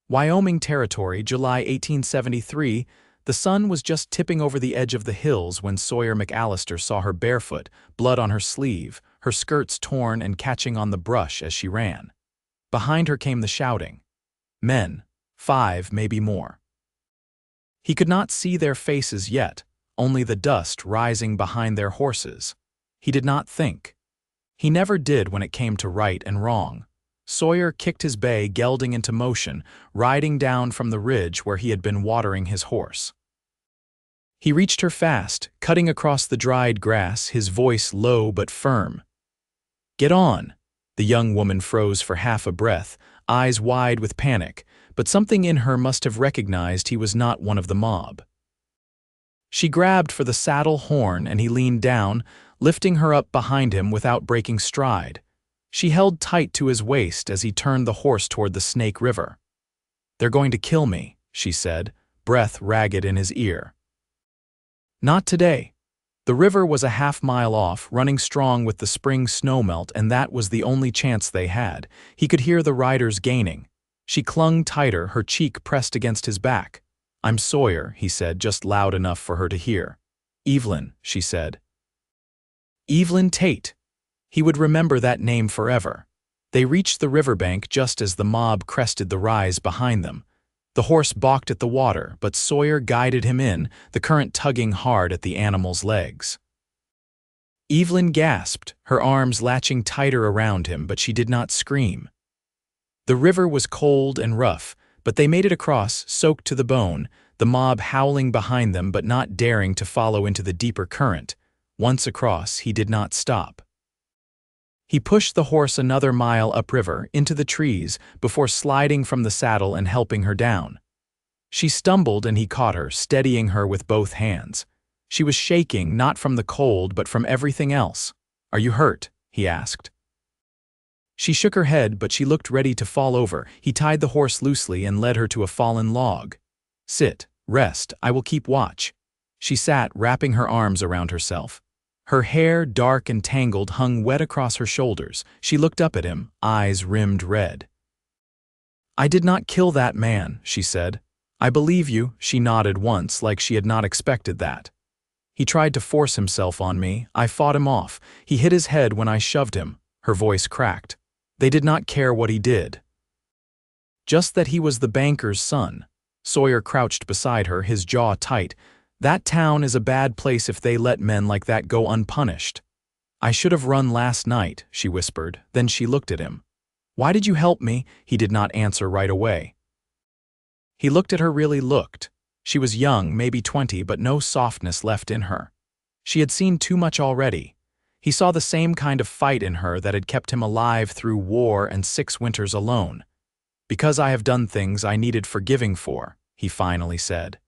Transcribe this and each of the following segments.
Wyoming Territory, July 1873. The sun was just tipping over the edge of the hills when Sawyer McAllister saw her barefoot, blood on her sleeve, her skirts torn and catching on the brush as she ran. Behind her came the shouting. Men, 5, maybe more. He could not see their faces yet, only the dust rising behind their horses. He did not think. He never did when it came to right and wrong. Sawyer kicked his bay, gelding into motion, riding down from the ridge where he had been watering his horse. He reached her fast, cutting across the dried grass, his voice low but firm. "Get on!" The young woman froze for half a breath, eyes wide with panic, but something in her must have recognized he was not one of the mob. She grabbed for the saddle horn and he leaned down, lifting her up behind him without breaking stride. She held tight to his waist as he turned the horse toward the Snake River. "They're going to kill me," she said, breath ragged in his ear. Not today. The river was a half-mile off, running strong with the spring snowmelt, and that was the only chance they had. He could hear the riders gaining. She clung tighter, her cheek pressed against his back. "I'm Sawyer," he said, just loud enough for her to hear. "Evelyn," she said. Evelyn Tate. He would remember that name forever. They reached the riverbank just as the mob crested the rise behind them. The horse balked at the water, but Sawyer guided him in, the current tugging hard at the animal's legs. Evelyn gasped, her arms latching tighter around him, but she did not scream. The river was cold and rough, but they made it across, soaked to the bone, the mob howling behind them but not daring to follow into the deeper current. Once across, he did not stop. He pushed the horse another mile upriver, into the trees, before sliding from the saddle and helping her down. She stumbled and he caught her, steadying her with both hands. She was shaking, not from the cold but from everything else. "Are you hurt?" he asked. She shook her head, but she looked ready to fall over. He tied the horse loosely and led her to a fallen log. "Sit, rest, I will keep watch." She sat, wrapping her arms around herself. Her hair, dark and tangled, hung wet across her shoulders. She looked up at him, eyes rimmed red. "I did not kill that man," she said. "I believe you," she nodded once, like she had not expected that. "He tried to force himself on me. I fought him off. He hit his head when I shoved him." Her voice cracked. "They did not care what he did. Just that he was the banker's son." Sawyer crouched beside her, his jaw tight. "That town is a bad place if they let men like that go unpunished." "I should have run last night," she whispered. Then she looked at him. "Why did you help me?" He did not answer right away. He looked at her, really looked. She was young, maybe 20, but no softness left in her. She had seen too much already. He saw the same kind of fight in her that had kept him alive through war and 6 winters alone. "Because I have done things I needed forgiving for," he finally said.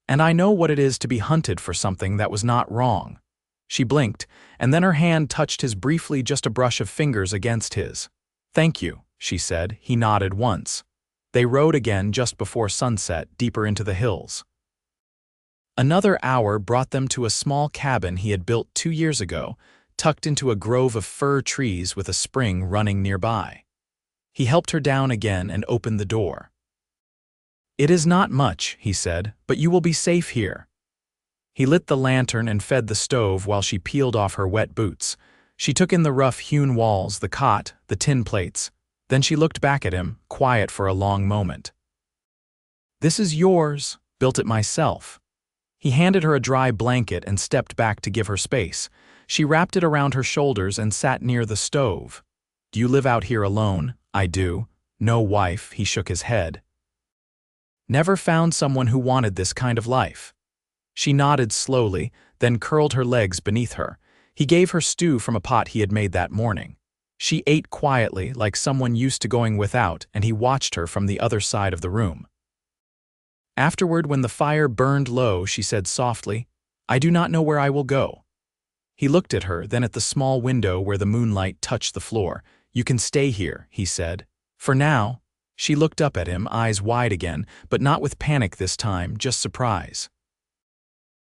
"And I know what it is to be hunted for something that was not wrong." She blinked, and then her hand touched his briefly, just a brush of fingers against his. "Thank you," she said. He nodded once. They rode again just before sunset, deeper into the hills. Another hour brought them to a small cabin he had built 2 years ago, tucked into a grove of fir trees with a spring running nearby. He helped her down again and opened the door. "It is not much," he said, "but you will be safe here." He lit the lantern and fed the stove while she peeled off her wet boots. She took in the rough-hewn walls, the cot, the tin plates. Then she looked back at him, quiet for a long moment. "This is yours. Built it myself." He handed her a dry blanket and stepped back to give her space. She wrapped it around her shoulders and sat near the stove. "Do you live out here alone?" "I do." "No wife?" He shook his head. "Never found someone who wanted this kind of life." She nodded slowly, then curled her legs beneath her. He gave her stew from a pot he had made that morning. She ate quietly, like someone used to going without, and he watched her from the other side of the room. Afterward, when the fire burned low, she said softly, "I do not know where I will go." He looked at her, then at the small window where the moonlight touched the floor. "You can stay here," he said. "For now." She looked up at him, eyes wide again, but not with panic this time, just surprise.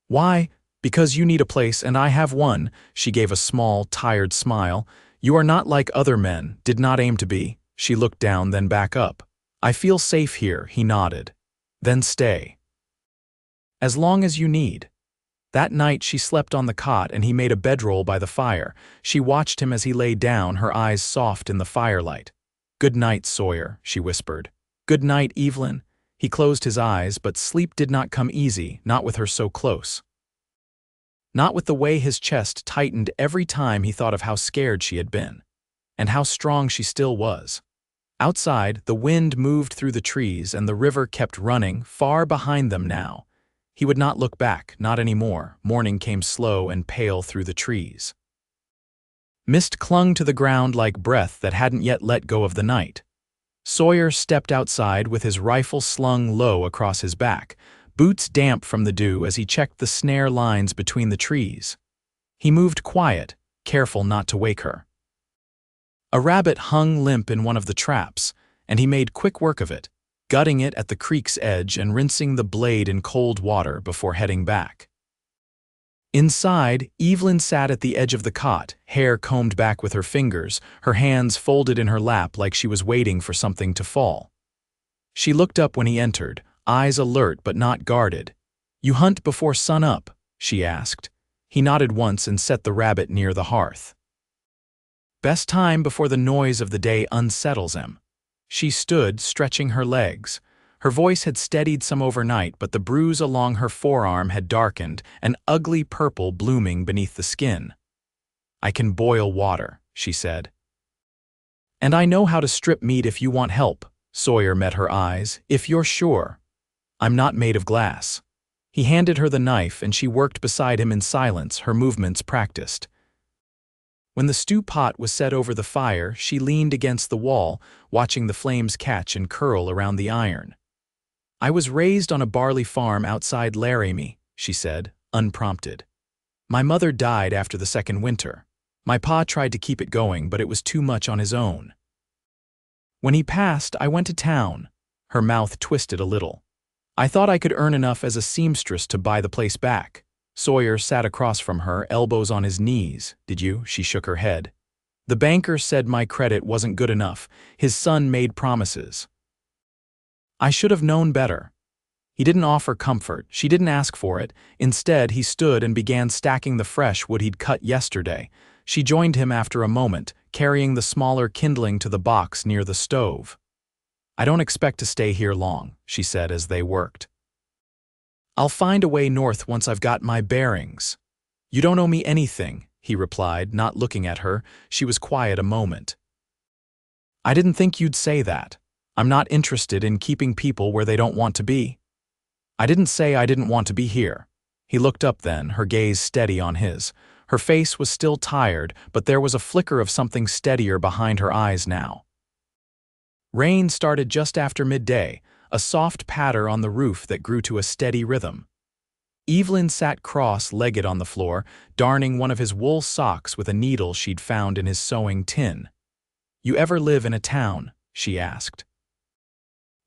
"Why?" "Because you need a place and I have one." She gave a small, tired smile. "You are not like other men, did not aim to be." She looked down, then back up. I feel safe here, he nodded. Then stay. As long as you need. That night she slept on the cot and he made a bedroll by the fire. She watched him as he lay down, her eyes soft in the firelight. Good night, Sawyer, she whispered. Good night, Evelyn. He closed his eyes, but sleep did not come easy, not with her so close. Not with the way his chest tightened every time he thought of how scared she had been, and how strong she still was. Outside, the wind moved through the trees and the river kept running, far behind them now. He would not look back, not anymore. Morning came slow and pale through the trees. Mist clung to the ground like breath that hadn't yet let go of the night. Sawyer stepped outside with his rifle slung low across his back, boots damp from the dew as he checked the snare lines between the trees. He moved quiet, careful not to wake her. A rabbit hung limp in one of the traps, and he made quick work of it, gutting it at the creek's edge and rinsing the blade in cold water before heading back. Inside, Evelyn sat at the edge of the cot, hair combed back with her fingers, her hands folded in her lap like she was waiting for something to fall. She looked up when he entered, eyes alert but not guarded. "You hunt before sun up?" she asked. He nodded once and set the rabbit near the hearth. Best time before the noise of the day unsettles him. She stood, stretching her legs. Her voice had steadied some overnight, but the bruise along her forearm had darkened, an ugly purple blooming beneath the skin. "I can boil water," she said. "And I know how to strip meat if you want help." Sawyer met her eyes. "If you're sure. I'm not made of glass." He handed her the knife and she worked beside him in silence, her movements practiced. When the stew pot was set over the fire, she leaned against the wall, watching the flames catch and curl around the iron. "I was raised on a barley farm outside Laramie," she said, unprompted. "My mother died after the second winter. My pa tried to keep it going, but it was too much on his own. When he passed, I went to town." Her mouth twisted a little. "I thought I could earn enough as a seamstress to buy the place back." Sawyer sat across from her, elbows on his knees. "Did you?" She shook her head. "The banker said my credit wasn't good enough. His son made promises. I should have known better." He didn't offer comfort. She didn't ask for it. Instead, he stood and began stacking the fresh wood he'd cut yesterday. She joined him after a moment, carrying the smaller kindling to the box near the stove. "I don't expect to stay here long," she said as they worked. "I'll find a way north once I've got my bearings." "You don't owe me anything," he replied, not looking at her. She was quiet a moment. "I didn't think you'd say that. I'm not interested in keeping people where they don't want to be." "I didn't say I didn't want to be here." He looked up then, her gaze steady on his. Her face was still tired, but there was a flicker of something steadier behind her eyes now. Rain started just after midday, a soft patter on the roof that grew to a steady rhythm. Evelyn sat cross-legged on the floor, darning one of his wool socks with a needle she'd found in his sewing tin. "You ever live in a town?" she asked.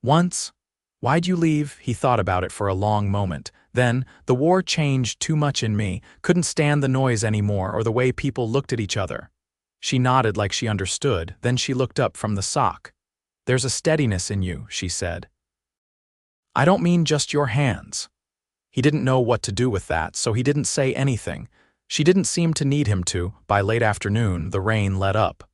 "Once." "Why'd you leave?" He thought about it for a long moment. Then, "The war changed too much in me, couldn't stand the noise anymore or the way people looked at each other." She nodded like she understood, then she looked up from the sock. "There's a steadiness in you," she said. "I don't mean just your hands." He didn't know what to do with that, so he didn't say anything. She didn't seem to need him to. By late afternoon, the rain let up.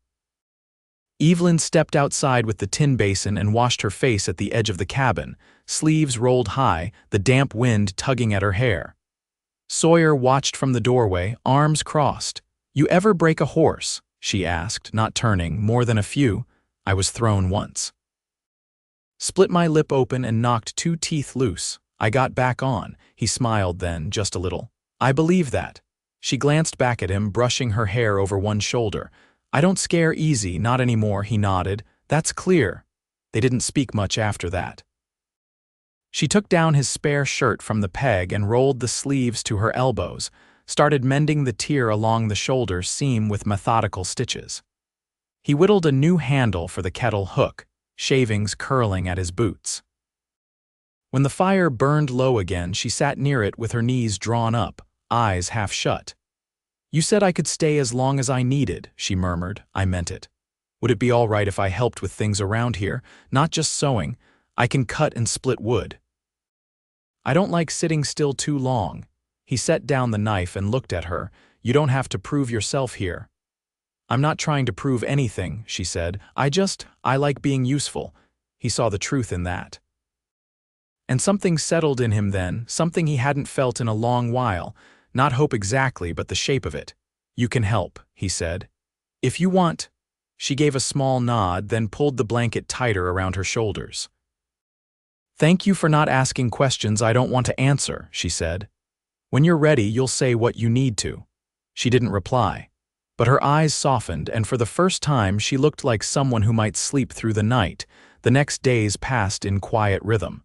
Evelyn stepped outside with the tin basin and washed her face at the edge of the cabin, sleeves rolled high, the damp wind tugging at her hair. Sawyer watched from the doorway, arms crossed. "You ever break a horse?" she asked, not turning. "More than a few. I was thrown once. Split my lip open and knocked 2 teeth loose. I got back on." He smiled then, just a little. "I believe that." She glanced back at him, brushing her hair over one shoulder. "I don't scare easy, not anymore," he nodded. "That's clear." They didn't speak much after that. She took down his spare shirt from the peg and rolled the sleeves to her elbows, started mending the tear along the shoulder seam with methodical stitches. He whittled a new handle for the kettle hook, shavings curling at his boots. When the fire burned low again, she sat near it with her knees drawn up, eyes half shut. "You said I could stay as long as I needed," she murmured. "I meant it." Would it be all right if I helped with things around here? Not just sewing. I can cut and split wood. I don't like sitting still too long. He set down the knife and looked at her. You don't have to prove yourself here. I'm not trying to prove anything, she said. I like being useful. He saw the truth in that. And something settled in him then, something he hadn't felt in a long while. Not hope exactly, but the shape of it. You can help, he said. If you want. She gave a small nod, then pulled the blanket tighter around her shoulders. Thank you for not asking questions I don't want to answer, she said. When you're ready, you'll say what you need to. She didn't reply, but her eyes softened, and for the first time she looked like someone who might sleep through the night. The next days passed in quiet rhythm.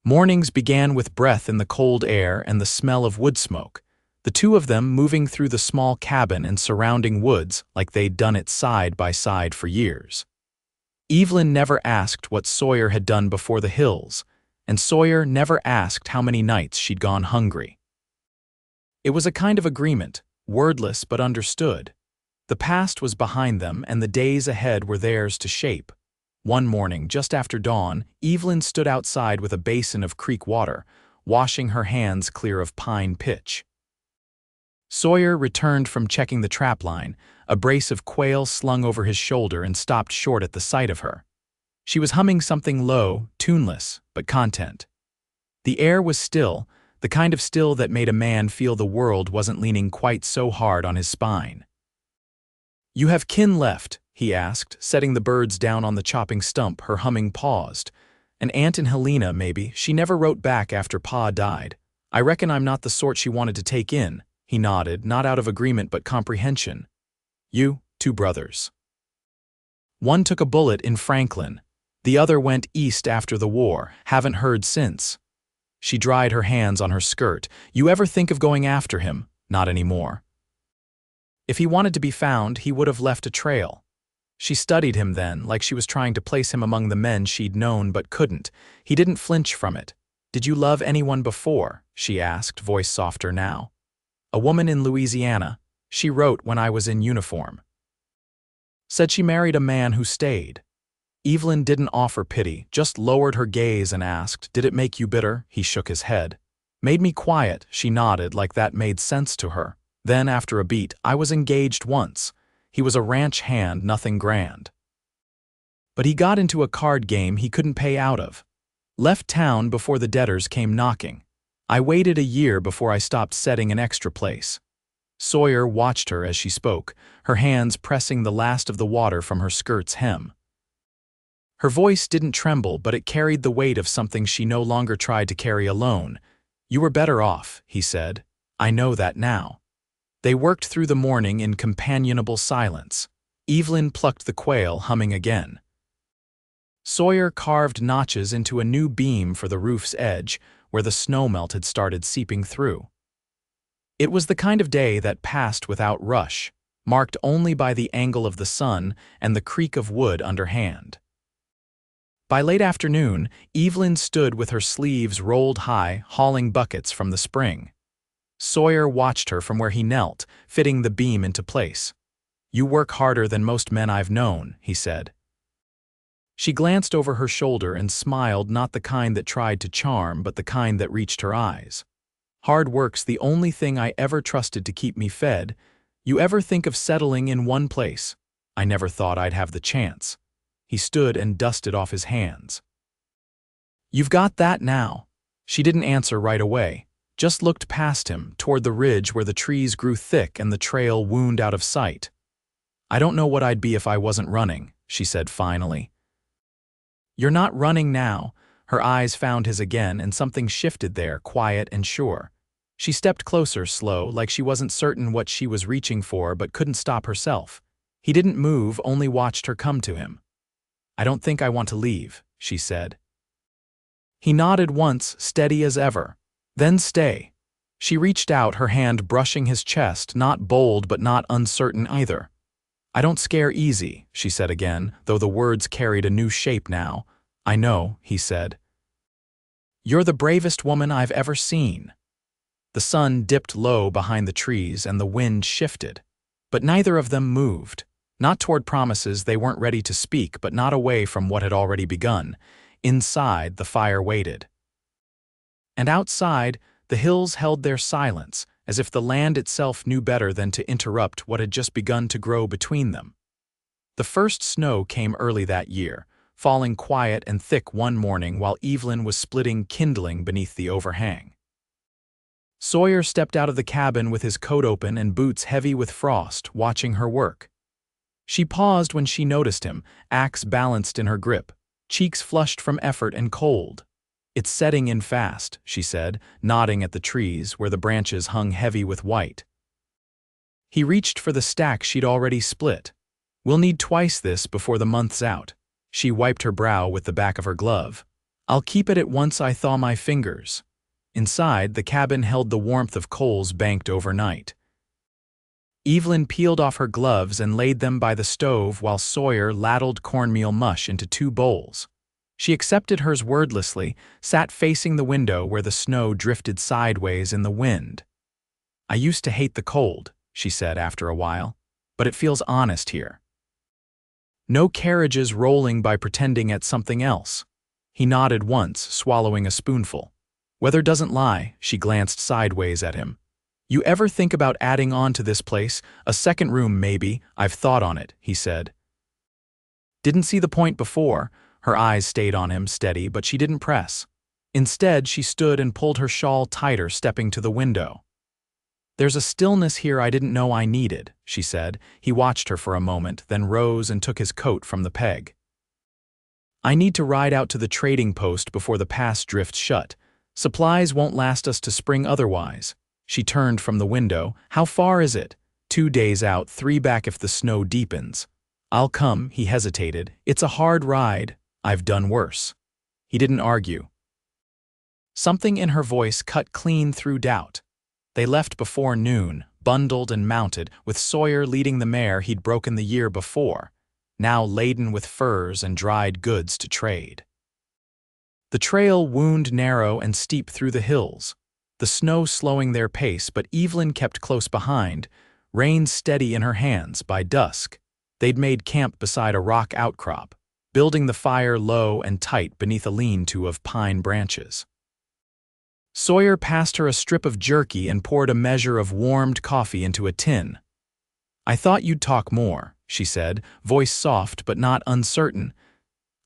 Mornings began with breath in the cold air and the smell of wood smoke, the two of them moving through the small cabin and surrounding woods like they'd done it side by side for years. Evelyn never asked what Sawyer had done before the hills, and Sawyer never asked how many nights she'd gone hungry. It was a kind of agreement, wordless but understood. The past was behind them and the days ahead were theirs to shape. One morning, just after dawn, Evelyn stood outside with a basin of creek water, washing her hands clear of pine pitch. Sawyer returned from checking the trapline, a brace of quail slung over his shoulder, and stopped short at the sight of her. She was humming something low, tuneless, but content. The air was still, the kind of still that made a man feel the world wasn't leaning quite so hard on his spine. You have kin left? He asked, setting the birds down on the chopping stump. Her humming paused. An aunt in Helena, maybe. She never wrote back after Pa died. I reckon I'm not the sort she wanted to take in. He nodded, not out of agreement but comprehension. You, 2 brothers. One took a bullet in Franklin. The other went east after the war. Haven't heard since. She dried her hands on her skirt. You ever think of going after him? Not anymore. If he wanted to be found, he would have left a trail. She studied him then, like she was trying to place him among the men she'd known but couldn't. He didn't flinch from it. Did you love anyone before? She asked, voice softer now. A woman in Louisiana. She wrote when I was in uniform. Said she married a man who stayed. Evelyn didn't offer pity, just lowered her gaze and asked, Did it make you bitter? He shook his head. Made me quiet, she nodded, like that made sense to her. Then, after a beat, I was engaged once. He was a ranch hand, nothing grand. But he got into a card game he couldn't pay out of. Left town before the debtors came knocking. I waited a year before I stopped setting an extra place. Sawyer watched her as she spoke, her hands pressing the last of the water from her skirt's hem. Her voice didn't tremble, but it carried the weight of something she no longer tried to carry alone. You were better off, he said. I know that now. They worked through the morning in companionable silence. Evelyn plucked the quail, humming again. Sawyer carved notches into a new beam for the roof's edge, where the snowmelt had started seeping through. It was the kind of day that passed without rush, marked only by the angle of the sun and the creak of wood underhand. By late afternoon, Evelyn stood with her sleeves rolled high, hauling buckets from the spring. Sawyer watched her from where he knelt, fitting the beam into place. You work harder than most men I've known, he said. She glanced over her shoulder and smiled, not the kind that tried to charm, but the kind that reached her eyes. Hard work's the only thing I ever trusted to keep me fed. You ever think of settling in one place? I never thought I'd have the chance. He stood and dusted off his hands. You've got that now. She didn't answer right away, just looked past him, toward the ridge where the trees grew thick and the trail wound out of sight. I don't know what I'd be if I wasn't running, she said finally. You're not running now. Her eyes found his again, and something shifted there, quiet and sure. She stepped closer, slow, like she wasn't certain what she was reaching for but couldn't stop herself. He didn't move, only watched her come to him. I don't think I want to leave, she said. He nodded once, steady as ever. Then stay. She reached out, her hand brushing his chest, not bold but not uncertain either. I don't scare easy, she said again, though the words carried a new shape now. I know, he said. You're the bravest woman I've ever seen. The sun dipped low behind the trees and the wind shifted, but neither of them moved. Not toward promises they weren't ready to speak, but not away from what had already begun. Inside, the fire waited. And outside, the hills held their silence, as if the land itself knew better than to interrupt what had just begun to grow between them. The first snow came early that year, falling quiet and thick one morning while Evelyn was splitting kindling beneath the overhang. Sawyer stepped out of the cabin with his coat open and boots heavy with frost, watching her work. She paused when she noticed him, axe balanced in her grip, cheeks flushed from effort and cold. "It's setting in fast," she said, nodding at the trees where the branches hung heavy with white. He reached for the stack she'd already split. "We'll need twice this before the month's out." She wiped her brow with the back of her glove. "I'll keep it at once I thaw my fingers." Inside, the cabin held the warmth of coals banked overnight. Evelyn peeled off her gloves and laid them by the stove while Sawyer ladled cornmeal mush into 2 bowls. She accepted hers wordlessly, sat facing the window where the snow drifted sideways in the wind. "I used to hate the cold," she said after a while, "but it feels honest here. No carriages rolling by pretending at something else." He nodded once, swallowing a spoonful. "Weather doesn't lie," she glanced sideways at him. "You ever think about adding on to this place? A second room, maybe. I've thought on it," he said. Didn't see the point before. Her eyes stayed on him, steady, but she didn't press. Instead, she stood and pulled her shawl tighter, stepping to the window. "There's a stillness here I didn't know I needed," she said. He watched her for a moment, then rose and took his coat from the peg. "I need to ride out to the trading post before the pass drifts shut. Supplies won't last us to spring otherwise." She turned from the window. "How far is it?" 2 days out, 3 back if the snow deepens." "I'll come," he hesitated. "It's a hard ride. I've done worse." He didn't argue. Something in her voice cut clean through doubt. They left before noon, bundled and mounted, with Sawyer leading the mare he'd broken the year before, now laden with furs and dried goods to trade. The trail wound narrow and steep through the hills, the snow slowing their pace, but Evelyn kept close behind, reins steady in her hands. By dusk, they'd made camp beside a rock outcrop, building the fire low and tight beneath a lean-to of pine branches. Sawyer passed her a strip of jerky and poured a measure of warmed coffee into a tin. "I thought you'd talk more," she said, voice soft but not uncertain.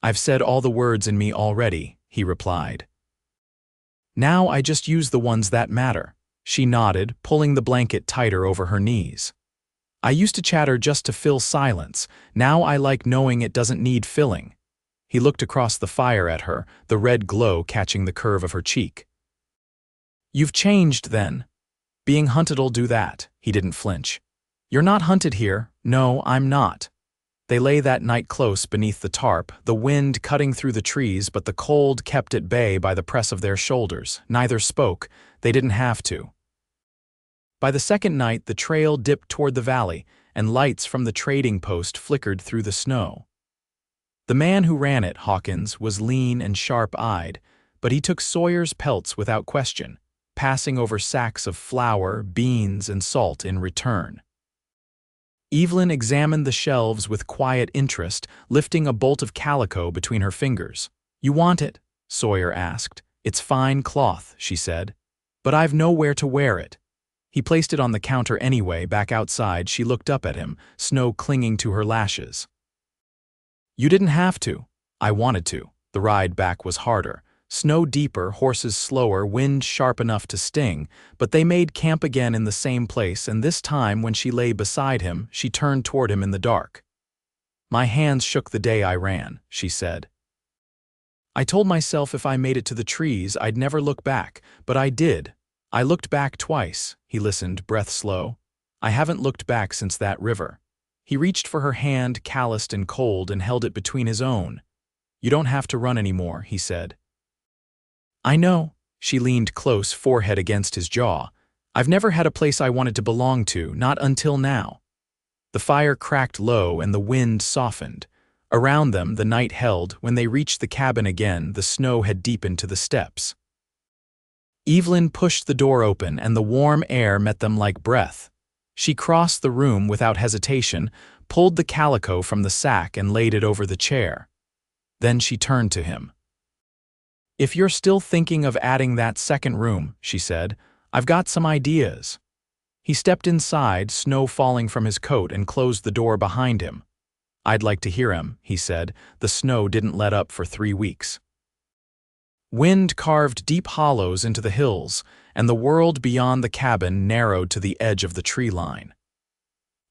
"I've said all the words in me already," he replied. "Now I just use the ones that matter." She nodded, pulling the blanket tighter over her knees. "I used to chatter just to fill silence. Now I like knowing it doesn't need filling." He looked across the fire at her, the red glow catching the curve of her cheek. "You've changed, then. Being hunted'll do that." He didn't flinch. "You're not hunted here." "No, I'm not." They lay that night close beneath the tarp, the wind cutting through the trees but the cold kept at bay by the press of their shoulders. Neither spoke. They didn't have to. By the second night, the trail dipped toward the valley, and lights from the trading post flickered through the snow. The man who ran it, Hawkins, was lean and sharp-eyed, but he took Sawyer's pelts without question, passing over sacks of flour, beans, and salt in return. Evelyn examined the shelves with quiet interest, lifting a bolt of calico between her fingers. "You want it?" Sawyer asked. "It's fine cloth," she said. "But I've nowhere to wear it." He placed it on the counter anyway. Back outside, she looked up at him, snow clinging to her lashes. "You didn't have to." "I wanted to." The ride back was harder. Snow deeper, horses slower, wind sharp enough to sting, but they made camp again in the same place, and this time when she lay beside him, she turned toward him in the dark. "My hands shook the day I ran," she said. "I told myself if I made it to the trees, I'd never look back, but I did. I looked back twice." He listened, breath slow. "I haven't looked back since that river." He reached for her hand, calloused and cold, and held it between his own. "You don't have to run anymore," he said. "I know." She leaned close, forehead against his jaw. "I've never had a place I wanted to belong to, not until now." The fire cracked low and the wind softened. Around them, the night held. When they reached the cabin again, the snow had deepened to the steps. Evelyn pushed the door open, and the warm air met them like breath. She crossed the room without hesitation, pulled the calico from the sack and laid it over the chair. Then she turned to him. "If you're still thinking of adding that second room," she said, "I've got some ideas." He stepped inside, snow falling from his coat, and closed the door behind him. "I'd like to hear him," he said. The snow didn't let up for 3 weeks. Wind carved deep hollows into the hills, and the world beyond the cabin narrowed to the edge of the tree line.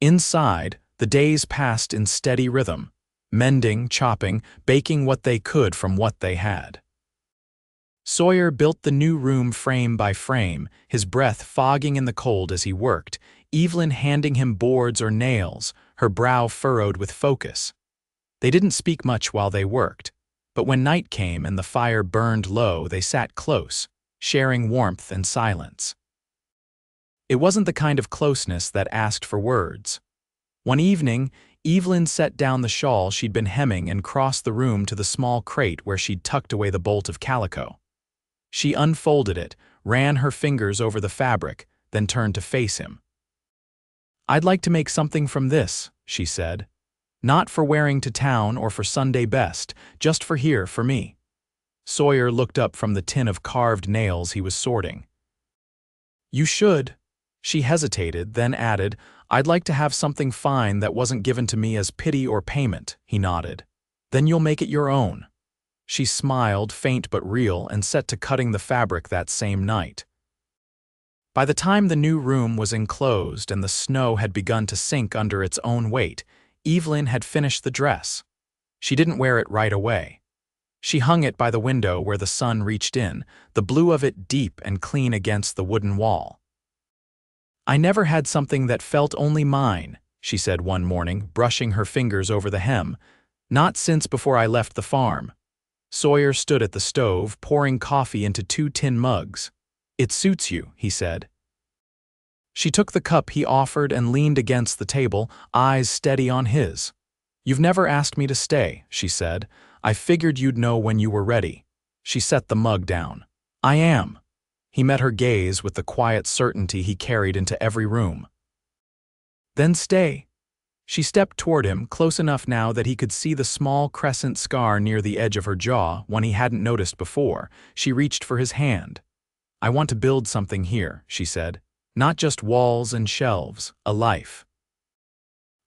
Inside, the days passed in steady rhythm, mending, chopping, baking what they could from what they had. Sawyer built the new room frame by frame, his breath fogging in the cold as he worked, Evelyn handing him boards or nails, her brow furrowed with focus. They didn't speak much while they worked, but when night came and the fire burned low, they sat close, sharing warmth and silence. It wasn't the kind of closeness that asked for words. One evening, Evelyn set down the shawl she'd been hemming and crossed the room to the small crate where she'd tucked away the bolt of calico. She unfolded it, ran her fingers over the fabric, then turned to face him. "I'd like to make something from this," she said. "Not for wearing to town or for Sunday best, just for here for me." Sawyer looked up from the tin of carved nails he was sorting. "You should." She hesitated, then added, "I'd like to have something fine that wasn't given to me as pity or payment," he nodded. "Then you'll make it your own." She smiled, faint but real, and set to cutting the fabric that same night. By the time the new room was enclosed and the snow had begun to sink under its own weight, Evelyn had finished the dress. She didn't wear it right away. She hung it by the window where the sun reached in, the blue of it deep and clean against the wooden wall. "I never had something that felt only mine," she said one morning, brushing her fingers over the hem. "Not since before I left the farm." Sawyer stood at the stove, pouring coffee into 2 tin mugs. "It suits you," he said. She took the cup he offered and leaned against the table, eyes steady on his. "You've never asked me to stay," she said. "I figured you'd know when you were ready." She set the mug down. "I am." He met her gaze with the quiet certainty he carried into every room. "Then stay." She stepped toward him, close enough now that he could see the small crescent scar near the edge of her jaw, one he hadn't noticed before. She reached for his hand. "I want to build something here," she said. "Not just walls and shelves, a life.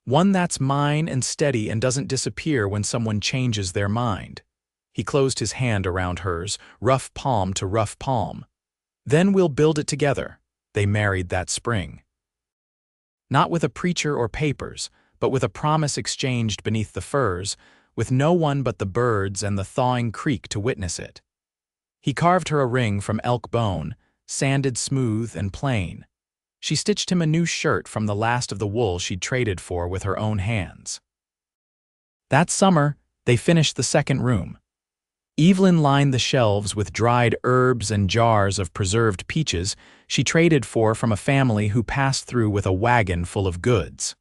One that's mine and steady and doesn't disappear when someone changes their mind." He closed his hand around hers, rough palm to rough palm. "Then we'll build it together." They married that spring. Not with a preacher or papers, but with a promise exchanged beneath the firs, with no one but the birds and the thawing creek to witness it. He carved her a ring from elk bone, sanded smooth and plain. She stitched him a new shirt from the last of the wool she'd traded for with her own hands. That summer, they finished the second room. Evelyn lined the shelves with dried herbs and jars of preserved peaches she traded for from a family who passed through with a wagon full of goods.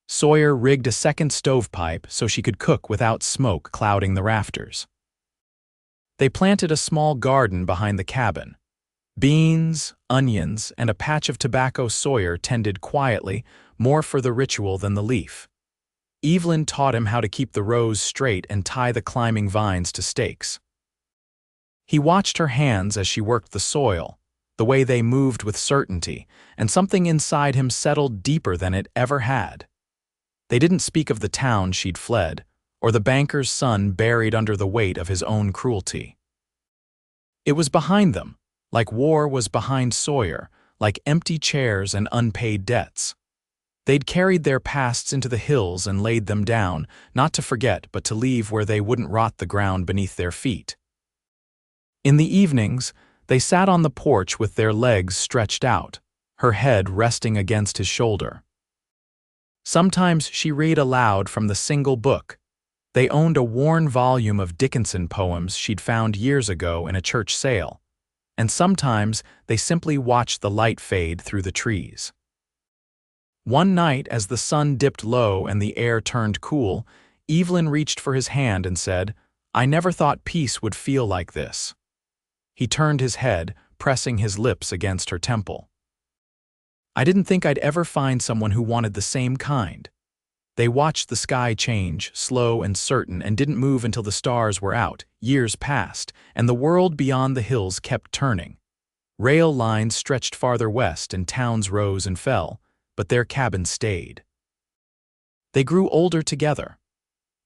Sawyer rigged a second stovepipe so she could cook without smoke clouding the rafters. They planted a small garden behind the cabin. Beans, onions, and a patch of tobacco Sawyer tended quietly, more for the ritual than the leaf. Evelyn taught him how to keep the rows straight and tie the climbing vines to stakes. He watched her hands as she worked the soil, the way they moved with certainty, and something inside him settled deeper than it ever had. They didn't speak of the town she'd fled, or the banker's son buried under the weight of his own cruelty. It was behind them, like war was behind Sawyer, like empty chairs and unpaid debts. They'd carried their pasts into the hills and laid them down, not to forget but to leave where they wouldn't rot the ground beneath their feet. In the evenings, they sat on the porch with their legs stretched out, her head resting against his shoulder. Sometimes she read aloud from the single book. They owned a worn volume of Dickinson poems she'd found years ago in a church sale, and sometimes they simply watched the light fade through the trees. One night, as the sun dipped low and the air turned cool, Evelyn reached for his hand and said, "I never thought peace would feel like this." He turned his head, pressing his lips against her temple. "I didn't think I'd ever find someone who wanted the same kind." They watched the sky change, slow and certain, and didn't move until the stars were out. Years passed, and the world beyond the hills kept turning. Rail lines stretched farther west, and towns rose and fell, but their cabin stayed. They grew older together.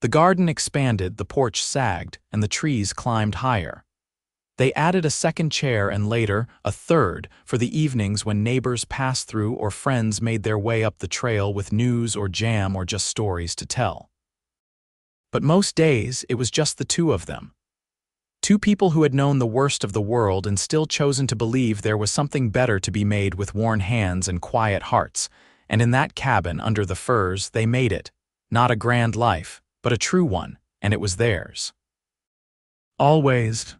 The garden expanded, the porch sagged, and the trees climbed higher. They added a second chair and later a third for the evenings when neighbors passed through or friends made their way up the trail with news or jam or just stories to tell. But most days it was just the two of them. Two people who had known the worst of the world and still chosen to believe there was something better to be made with worn hands and quiet hearts, and in that cabin under the firs they made it. Not a grand life, but a true one, and it was theirs. Always.